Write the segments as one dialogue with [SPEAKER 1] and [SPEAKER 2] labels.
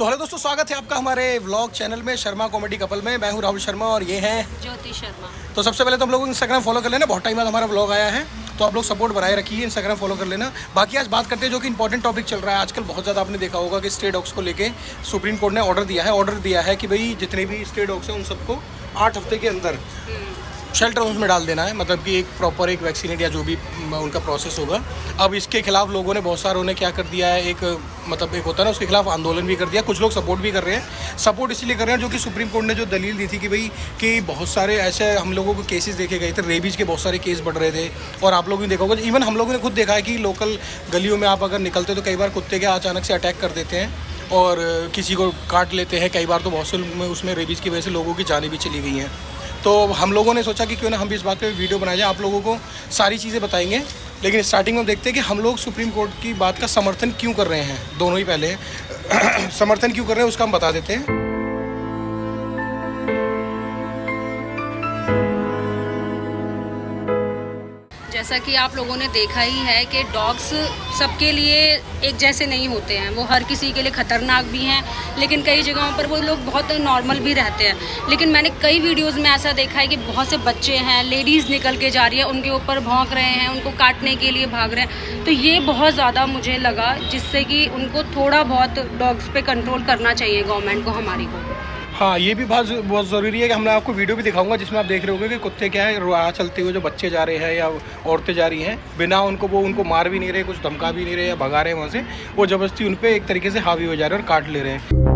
[SPEAKER 1] तो हेलो दोस्तों, स्वागत है आपका हमारे व्लॉग चैनल में शर्मा कॉमेडी कपल में। मैं हूं राहुल शर्मा और ये हैं
[SPEAKER 2] ज्योति शर्मा।
[SPEAKER 1] तो सबसे पहले तो हम लोग इंस्टाग्राम फॉलो कर लेना, बहुत टाइम बाद हमारा व्लॉग आया है तो आप लोग सपोर्ट बनाए रखिए, इंस्टाग्राम फॉलो कर लेना। बाकी आज बात करते हैं जो कि इंपॉर्टेंट टॉपिक चल रहा है आजकल। बहुत ज़्यादा आपने देखा होगा कि स्ट्रे डॉग्स को लेके सुप्रीम कोर्ट ने ऑर्डर दिया है कि भाई जितने भी स्ट्रे डॉग्स हैं उन सबको 8 हफ्ते के अंदर शेल्टर होम्स में डाल देना है। मतलब कि एक प्रॉपर एक वैक्सीनेट या जो भी उनका प्रोसेस होगा। अब इसके खिलाफ लोगों ने बहुत सारों ने क्या कर दिया है, एक मतलब एक होता है ना, उसके खिलाफ आंदोलन भी कर दिया। कुछ लोग सपोर्ट भी कर रहे हैं। सपोर्ट इसलिए कर रहे हैं जो कि सुप्रीम कोर्ट ने जो दलील दी थी कि भाई कि बहुत सारे ऐसे हम लोगों को केसेस देखे गए थे, रेबीज़ के बहुत सारे केस बढ़ रहे थे। और आप लोगों ने देखा होगा, इवन हम लोगों ने खुद देखा है कि लोकल गलियों में आप अगर निकलते तो कई बार कुत्ते के अचानक से अटैक कर देते हैं और किसी को काट लेते हैं। कई बार तो बहुत से उसमें रेबीज़ की वजह से लोगों की जानें भी चली गई हैं। तो हम लोगों ने सोचा कि क्यों ना हम भी इस बात पे वीडियो बनाए जाए, आप लोगों को सारी चीज़ें बताएंगे। लेकिन स्टार्टिंग में देखते हैं कि हम लोग सुप्रीम कोर्ट की बात का समर्थन क्यों कर रहे हैं। दोनों ही पहले समर्थन क्यों कर रहे हैं उसका हम बता देते हैं।
[SPEAKER 2] जैसा कि आप लोगों ने देखा ही है कि डॉग्स सबके लिए एक जैसे नहीं होते हैं। वो हर किसी के लिए ख़तरनाक भी हैं, लेकिन कई जगहों पर वो लोग बहुत नॉर्मल भी रहते हैं। लेकिन मैंने कई वीडियोस में ऐसा देखा है कि बहुत से बच्चे हैं, लेडीज़ निकल के जा रही है, उनके ऊपर भौंक रहे हैं, उनको काटने के लिए भाग रहे हैं। तो ये बहुत ज़्यादा मुझे लगा, जिससे कि उनको थोड़ा बहुत डॉग्स पे कंट्रोल करना चाहिए गवर्नमेंट को, हमारी को।
[SPEAKER 1] हाँ, ये भी बहुत ज़रूरी है कि हम आपको वीडियो भी दिखाऊंगा जिसमें आप देख रहे होंगे कि कुत्ते क्या है, राह चलते हुए जो बच्चे जा रहे हैं या औरतें जा रही हैं, बिना उनको मार भी नहीं रहे, कुछ धमका भी नहीं रहे या भगा रहे हैं वहाँ से, वो ज़बरदस्ती उन पर एक तरीके से हावी हो जा रहे हैं और काट ले रहे हैं।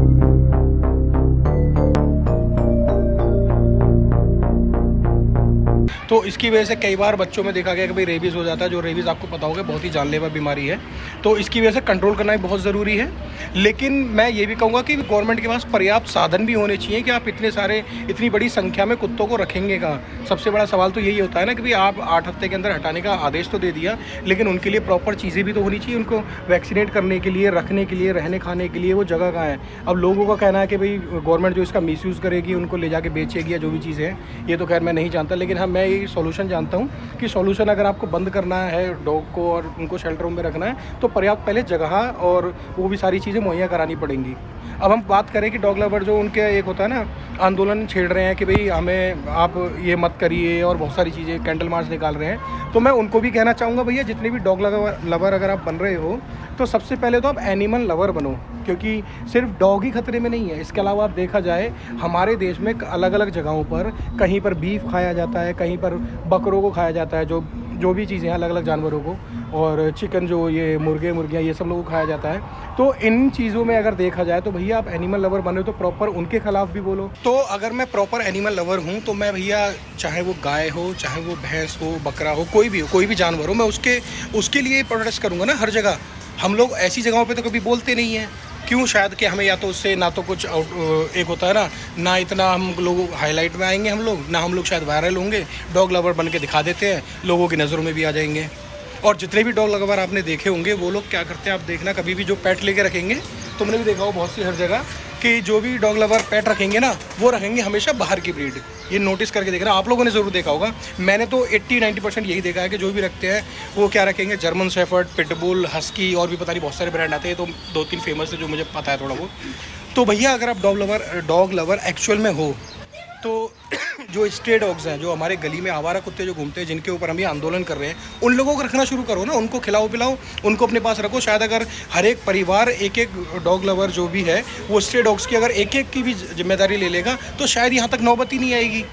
[SPEAKER 1] तो इसकी वजह से कई बार बच्चों में देखा गया कि भाई रेबीज़ हो जाता है, जो रेबीज़ आपको पता होगा बहुत ही जानलेवा बीमारी है। तो इसकी वजह से कंट्रोल करना भी बहुत ज़रूरी है। लेकिन मैं ये भी कहूँगा कि गवर्नमेंट के पास पर्याप्त साधन भी होने चाहिए कि आप इतनी बड़ी संख्या में कुत्तों को रखेंगे कहाँ। सबसे बड़ा सवाल तो यही होता है ना कि भाई आप 8 हफ्ते के अंदर हटाने का आदेश तो दे दिया, लेकिन उनके लिए प्रॉपर चीज़ें भी तो होनी चाहिए। उनको वैक्सीनेट करने के लिए, रखने के लिए, रहने खाने के लिए वो जगह कहाँ है। अब लोगों का कहना है कि भाई गवर्नमेंट जो इसका मिसयूज़ करेगी, उनको ले जाके बेचेगी या जो भी चीज़ें हैं, ये तो खैर मैं नहीं जानता। लेकिन हाँ, मैं सॉल्यूशन जानता हूँ कि सॉल्यूशन अगर आपको बंद करना है डॉग को और उनको शेल्टर रूम में रखना है तो पर्याप्त पहले जगह और वो भी सारी चीज़ें मुहैया करानी पड़ेंगी। अब हम बात करें कि डॉग लवर जो उनके एक होता है ना, आंदोलन छेड़ रहे हैं कि भाई हमें आप ये मत करिए और बहुत सारी चीज़ें कैंडल मार्च निकाल रहे हैं, तो मैं उनको भी कहना चाहूँगा भैया, जितने भी डॉग लवर अगर आप बन रहे हो तो सबसे पहले तो आप एनिमल लवर बनो, क्योंकि सिर्फ डॉग ही खतरे में नहीं है। इसके अलावा आप देखा जाए हमारे देश में अलग अलग जगहों पर कहीं पर बीफ खाया जाता है, कहीं पर बकरों को खाया जाता है, जो भी चीज़ें हैं अलग अलग जानवरों को, और चिकन जो ये मुर्गियाँ ये सब लोगों को खाया जाता है। तो इन चीज़ों में अगर देखा जाए तो भैया आप एनिमल लवर बने तो प्रॉपर उनके खिलाफ भी बोलो। तो अगर मैं प्रॉपर एनिमल लवर हूँ तो मैं भैया, चाहे वो गाय हो, चाहे वो भैंस हो, बकरा हो, कोई भी जानवर हो, मैं उसके लिए प्रोटेस्ट करूँगा ना हर जगह। हम लोग ऐसी जगहों पे तो कभी बोलते नहीं हैं, क्यों? शायद कि हमें या तो उससे ना तो कुछ एक होता है ना इतना हम लोग हाईलाइट में आएंगे, हम लोग ना, हम लोग शायद वायरल होंगे, डॉग लवर बन के दिखा देते हैं, लोगों की नज़रों में भी आ जाएंगे। और जितने भी डॉग लवर आपने देखे होंगे वो लोग क्या करते हैं, आप देखना कभी भी जो पेट लेके रखेंगे, तुमने भी देखा हो बहुत सी हर जगह कि जो भी डॉग लवर पेट रखेंगे ना, वो रखेंगे हमेशा बाहर की ब्रीड। ये नोटिस करके देखना, आप लोगों ने ज़रूर देखा होगा। मैंने तो 80-90% यही देखा है कि जो भी रखते हैं वो क्या रखेंगे, जर्मन शेफर्ड, पिटबुल, हस्की और भी पता नहीं बहुत सारे ब्रांड आते हैं। तो 2-3 फेमस है जो मुझे पता है थोड़ा बहुत। तो भैया अगर आप डॉग लवर एक्चुअल में हो तो जो स्ट्रे डॉग्स हैं, जो हमारे गली में आवारा कुत्ते जो घूमते हैं, जिनके ऊपर हम ये आंदोलन कर रहे हैं, उन लोगों को रखना शुरू करो ना। उनको खिलाओ पिलाओ, उनको अपने पास रखो। शायद अगर हर एक परिवार एक डॉग लवर जो भी है वो स्ट्रे डॉग्स की अगर एक की भी जिम्मेदारी ले लेगा तो शायद यहाँ तक नौबत ही नहीं आएगी।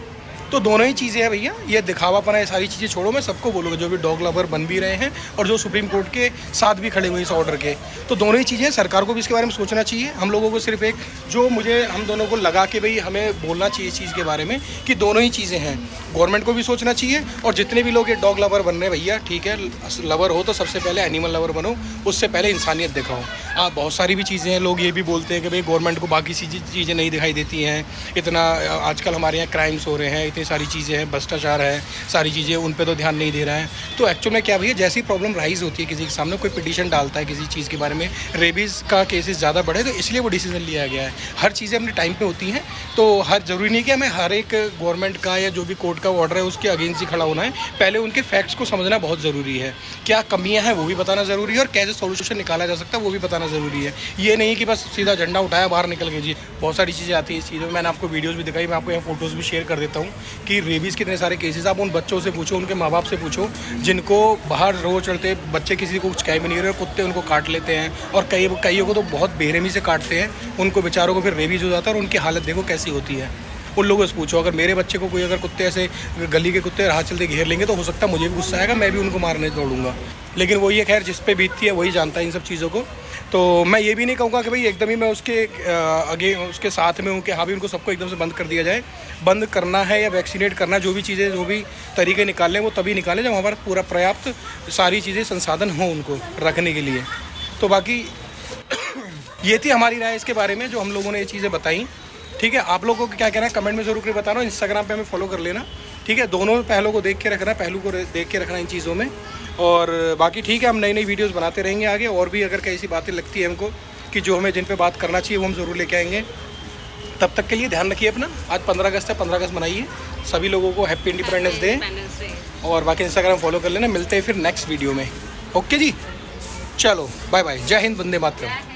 [SPEAKER 1] तो दोनों ही चीज़ें हैं भैया, ये दिखावापना है, सारी चीज़ें छोड़ो। मैं सबको बोलूँगा जो भी डॉग लवर बन भी रहे हैं और जो सुप्रीम कोर्ट के साथ भी खड़े हुए इस ऑर्डर के, तो दोनों ही चीज़ें, सरकार को भी इसके बारे में सोचना चाहिए। हम लोगों को सिर्फ एक जो हम दोनों को लगा कि भाई हमें बोलना चाहिए इस चीज़ के बारे में कि दोनों ही चीज़ें हैं। गवर्नमेंट को भी सोचना चाहिए और जितने भी लोग ये डॉग लवर बन रहे हैं भैया, ठीक है, लवर हो तो सबसे पहले एनिमल लवर बनो, उससे पहले इंसानियत दिखाओ। बहुत सारी भी चीज़ें हैं, लोग ये भी बोलते हैं कि भाई गवर्नमेंट को बाकी चीज़ें नहीं दिखाई देती हैं, इतना आजकल हमारे यहाँ क्राइम्स हो रहे हैं, इतनी इतनी सारी चीज़ें हैं, भ्रष्टाचार है, सारी चीज़ें, उन पे तो ध्यान नहीं दे रहा है। तो एक्चुअल में क्या भैया, जैसी प्रॉब्लम राइज होती है किसी के सामने, कोई पिटीशन डालता है किसी चीज़ के बारे में, रेबीज़ का केसेस ज़्यादा बढ़े, तो इसलिए वो डिसीजन लिया गया है। हर चीज़ें अपने टाइम पे होती हैं, तो हर ज़रूरी नहीं कि हमें हर एक गवर्नमेंट का या जो भी कोर्ट का ऑर्डर है उसके अगेंस्ट ही खड़ा होना है। पहले उनके फैक्ट्स को समझना बहुत ज़रूरी है, क्या कमियाँ हैं वो भी बताना ज़रूरी है, और कैसे सोल्यूशन निकाला जा सकता है वो भी बताना ज़रूरी है। ये नहीं कि बस सीधा झंडा उठाया बाहर निकल गए जी। बहुत सारी चीज़ें आती हैं इस चीज़ों में, मैंने आपको वीडियोज़ भी दिखाई, मैं आपको यहाँ फोटोज़ भी शेयर कर देता हूँ कि रेबीज़ कितने सारे केसेस। आप उन बच्चों से पूछो, उनके माँ बाप से पूछो, जिनको बाहर रोज चलते बच्चे किसी को कुछ कह भी नहीं रहे, कुत्ते उनको काट लेते हैं, और कईयों को तो बहुत बेरहमी से काटते हैं, उनको बेचारों को फिर रेबीज़ हो जाता है, और उनकी हालत देखो कैसी होती है। उन लोगों से पूछो, अगर मेरे बच्चे को कोई अगर कुत्ते ऐसे गली के कुत्ते राह चलते घेर लेंगे तो हो सकता है मुझे भी गुस्सा आएगा, मैं भी उनको मारने दौड़ूंगा। लेकिन वही है, खैर जिस पे बीतती है वही जानता है इन सब चीज़ों को। तो मैं ये भी नहीं कहूँगा कि भाई एकदम ही मैं उसके साथ में हूँ कि हाँ भी उनको सबको एकदम से बंद कर दिया जाए। बंद करना है या वैक्सीनेट करना, जो भी चीज़ें, जो भी तरीके निकालने वो तभी निकालें जब हमारा पूरा पर्याप्त सारी चीज़ें संसाधन हों उनको रखने के लिए। तो बाकी ये थी हमारी राय इसके बारे में, जो हम लोगों ने ये चीज़ें बताई। ठीक है, आप लोगों को क्या कहना है कमेंट में ज़रूर करके बताना। इंस्टाग्राम पे हमें फॉलो कर लेना, ठीक है। दोनों पहलू को देख के रखना इन चीज़ों में। और बाकी ठीक है, हम नई नई वीडियोस बनाते रहेंगे आगे, और भी अगर कैसी बातें लगती है हमको कि जो हमें जिन पे बात करना चाहिए वो हम ज़रूर लेके आएंगे। तब तक के लिए ध्यान रखिए अपना। आज 15 अगस्त है, 15 अगस्त मनाइए। सभी लोगों को हैप्पी इंडिपेंडेंस डे। और बाकी इंस्टाग्राम फॉलो कर लेना। मिलते हैं फिर नेक्स्ट वीडियो में। ओके जी, चलो बाय बाय। जय हिंद, वंदे मातरम।